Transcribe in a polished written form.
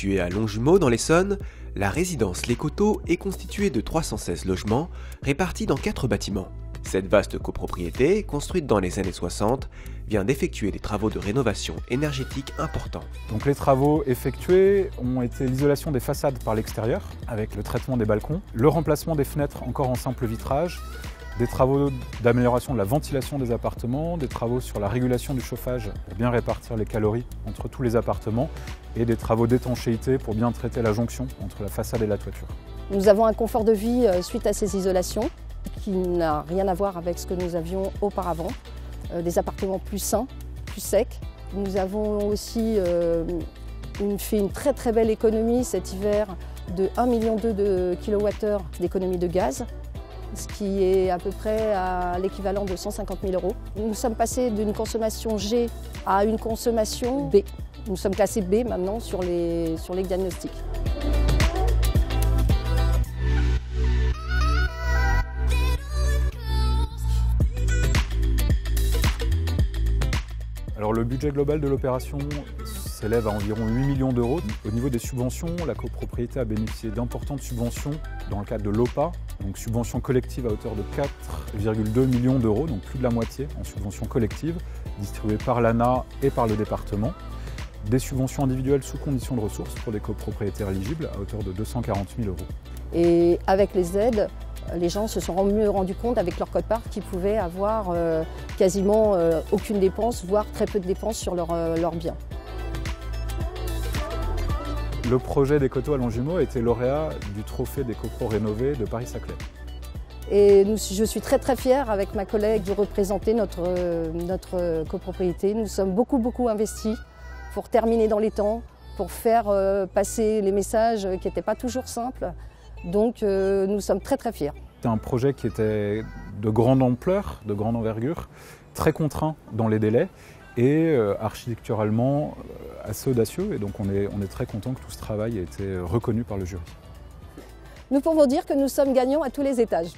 Située à Longjumeau dans l'Essonne, la résidence Les Coteaux est constituée de 316 logements répartis dans 4 bâtiments. Cette vaste copropriété, construite dans les années 60, vient d'effectuer des travaux de rénovation énergétique importants. Donc les travaux effectués ont été l'isolation des façades par l'extérieur, avec le traitement des balcons, le remplacement des fenêtres encore en simple vitrage, des travaux d'amélioration de la ventilation des appartements, des travaux sur la régulation du chauffage pour bien répartir les calories entre tous les appartements et des travaux d'étanchéité pour bien traiter la jonction entre la façade et la toiture. Nous avons un confort de vie suite à ces isolations qui n'a rien à voir avec ce que nous avions auparavant. Des appartements plus sains, plus secs. Nous avons aussi fait une très belle économie cet hiver de 1,2 million de kWh d'économie de gaz, ce qui est à peu près à l'équivalent de 150 000 €. Nous sommes passés d'une consommation G à une consommation B. Nous sommes classés B maintenant sur les diagnostics. Alors le budget global de l'opération s'élève à environ 8 millions d'euros. Au niveau des subventions, la copropriété a bénéficié d'importantes subventions dans le cadre de l'OPA, donc subventions collectives à hauteur de 4,2 millions d'euros, donc plus de la moitié en subventions collectives, distribuées par l'ANA et par le département. Des subventions individuelles sous conditions de ressources pour des copropriétaires éligibles à hauteur de 240 000 €. Et avec les aides, les gens se sont mieux rendus compte avec leur code-part qu'ils pouvaient avoir quasiment aucune dépense, voire très peu de dépenses sur leurs biens. Le projet des Coteaux à Longjumeau a été lauréat du trophée des copros rénovés de Paris-Saclay. Et je suis très fière avec ma collègue de représenter notre copropriété. Nous sommes beaucoup investis pour terminer dans les temps, pour faire passer les messages qui n'étaient pas toujours simples. Donc nous sommes très fiers. C'est un projet qui était de grande ampleur, de grande envergure, très contraint dans les délais et architecturalement assez audacieux. Et donc on est très content que tout ce travail ait été reconnu par le jury. Nous pouvons dire que nous sommes gagnants à tous les étages.